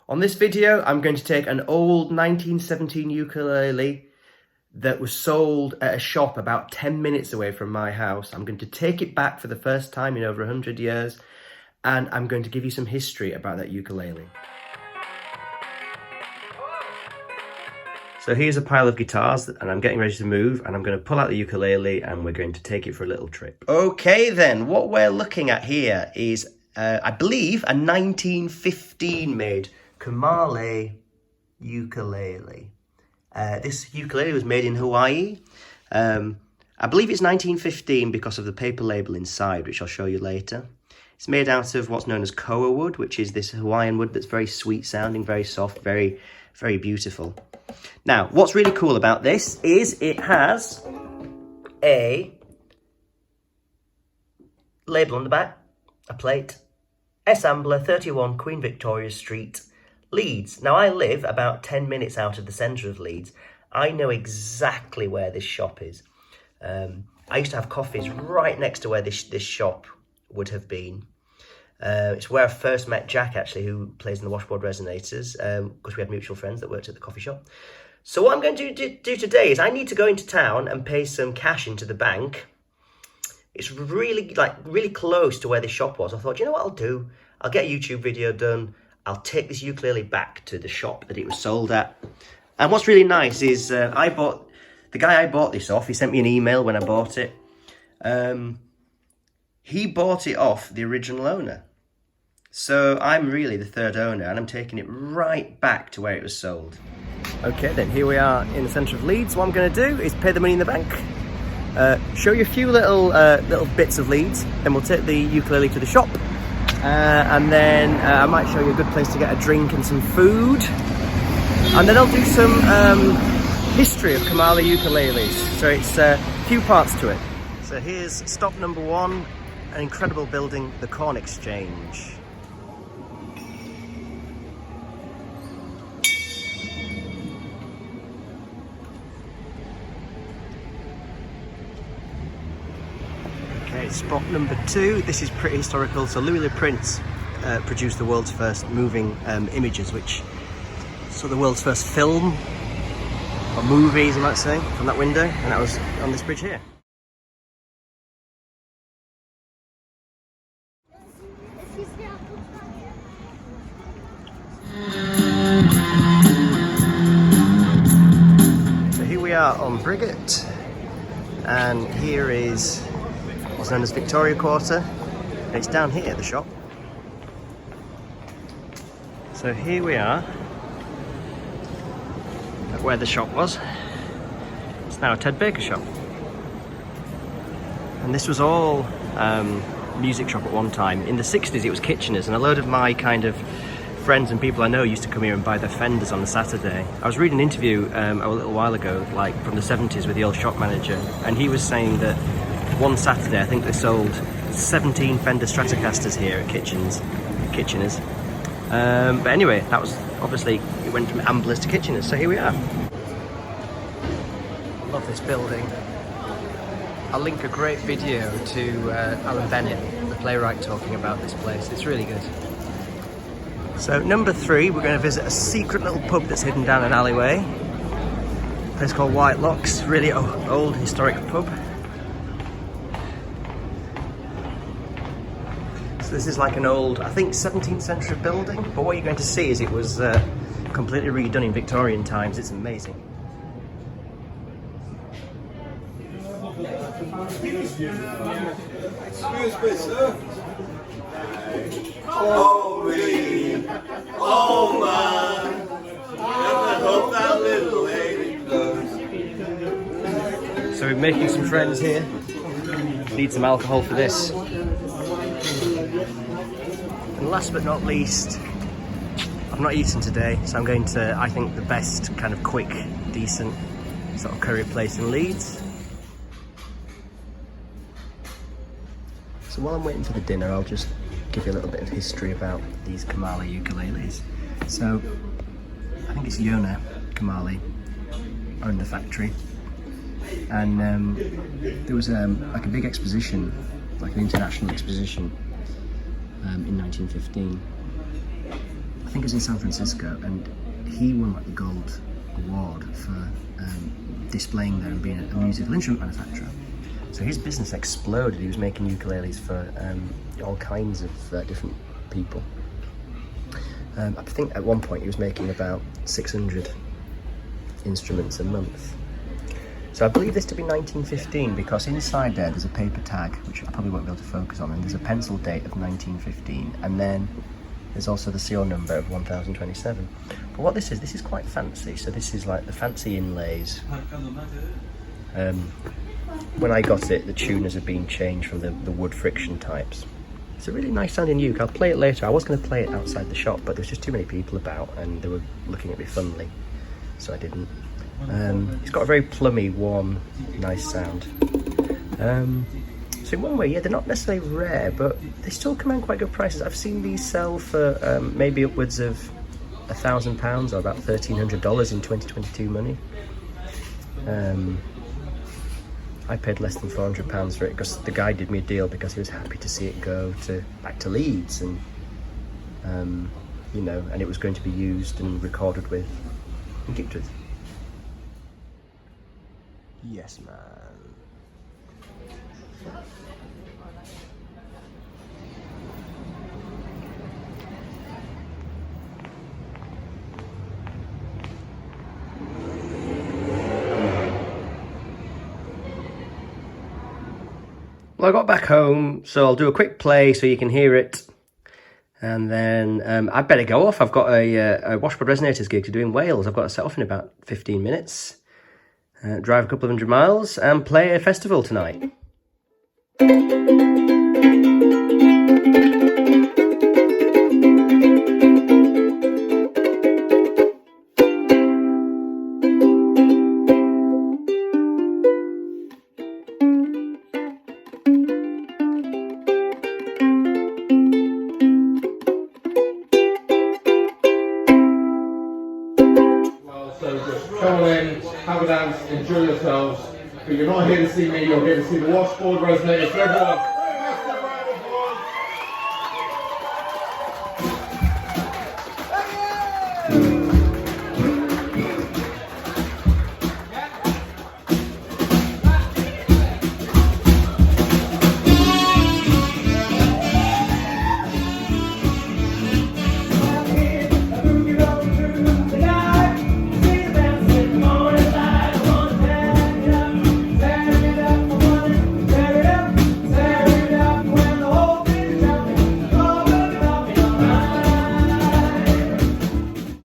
On this video, I'm going to take an old 1917 ukulele that was sold at a shop about 10 minutes away from my house. I'm going to take it back for the first time in over 100 years, and I'm going to give you some history about that ukulele. So here's a pile of guitars, and I'm getting ready to move, and I'm going to pull out the ukulele, and we're going to take it for a little trip. Okay then, what we're looking at here is, I believe, a 1915 made Kumalae Ukulele. This ukulele was made in Hawaii. I believe it's 1915 because of the paper label inside, which I'll show you later. It's made out of what's known as koa wood, which is this Hawaiian wood that's very sweet sounding, very soft, very, very beautiful. Now, what's really cool about this is it has a label on the back, a plate, S Ambler 31 Queen Victoria Street, Leeds. Now, I live about 10 minutes out of the centre of Leeds. I know exactly where this shop is. I used to have coffees right next to where this shop would have been. It's where I first met Jack, actually, who plays in the Washboard Resonators, because we had mutual friends that worked at the coffee shop. So what I'm going to do today is I need to go into town and pay some cash into the bank. It's really close to where this shop was. I thought, you know what I'll do? I'll get a YouTube video done. I'll take this ukulele back to the shop that it was sold at. And what's really nice is the guy I bought this off, he sent me an email when I bought it. He bought it off the original owner. So I'm really the third owner, and I'm taking it right back to where it was sold. Okay then, here we are in the centre of Leeds. What I'm going to do is pay the money in the bank, show you a few little bits of Leeds, then we'll take the ukulele to the shop, and then I might show you a good place to get a drink and some food, and then I'll do some history of Kumalae ukuleles. So it's a few parts to it. So here's stop number one, an incredible building, the Corn Exchange. Okay, spot number two, this is pretty historical. So Prinz produced the world's first moving images, which so the world's first film, or movies you might say, from that window, and that was on this bridge here. So here we are on Briggate, and here is what's known as Victoria Quarter, and it's down here, the shop. So here we are at where the shop was. It's now a Ted Baker shop. And this was all music shop at one time. In the 60s it was Kitchener's, and a load of my kind of friends and people I know used to come here and buy their Fenders on the Saturday. I was reading an interview a little while ago, like from the 70s, with the old shop manager, and he was saying that one Saturday I think they sold 17 Fender Stratocasters here at Kitchener's. But anyway, that was obviously, it went from Ambler's to Kitchener's, so here we are. Love this building. I'll link a great video to Alan Bennett, the playwright, talking about this place. It's really good. So number three, we're going to visit a secret little pub that's hidden down an alleyway. A place called Whitelocks, really old historic pub. So this is like an old, I think 17th century building, but what you're going to see is it was completely redone in Victorian times. It's amazing. Excuse me, sir. Oh, me. Oh, man. I hope that little lady goes. So we're making some friends here. Need some alcohol for this. And last but not least, I've not eaten today, so I'm going to, I think, the best kind of quick, decent sort of curry place in Leeds. So while I'm waiting for the dinner, I'll just give you a little bit of history about these Kumalae ukuleles. So I think it's Yona Kumalae owned the factory, and there was like a big exposition, like an international exposition in 1915. I think it was in San Francisco, and he won like the gold award for displaying there and being a musical instrument manufacturer. So his business exploded. He was making ukuleles for all kinds of different people. I think at one point he was making about 600 instruments a month. So I believe this to be 1915 because inside there's a paper tag, which I probably won't be able to focus on, and there's a pencil date of 1915, and then there's also the serial number of 1027. But what this is quite fancy. So this is like the fancy inlays. When I got it, the tuners had been changed from the wood friction types. It's a really nice sounding uke. I'll play it later. I was going to play it outside the shop, but there was just too many people about and they were looking at me funnily, so I didn't. It's got a very plummy, warm, nice sound. So in one way, yeah, they're not necessarily rare, but they still command quite good prices. I've seen these sell for maybe upwards of £1,000 or about $1,300 in 2022 money. I paid less than £400 for it because the guy did me a deal because he was happy to see it go back to Leeds, and you know, and it was going to be used and recorded with and gigged with. Yes, man. Well, I got back home, so I'll do a quick play so you can hear it. And then I better go off. I've got a Washboard Resonators gig to do in Wales. I've got to set off in about 15 minutes. Drive a couple of 100 miles and play a festival tonight. Come on in, have a dance, enjoy yourselves. But you're not here to see me, you're here to see the Washboard Resonators. Everyone.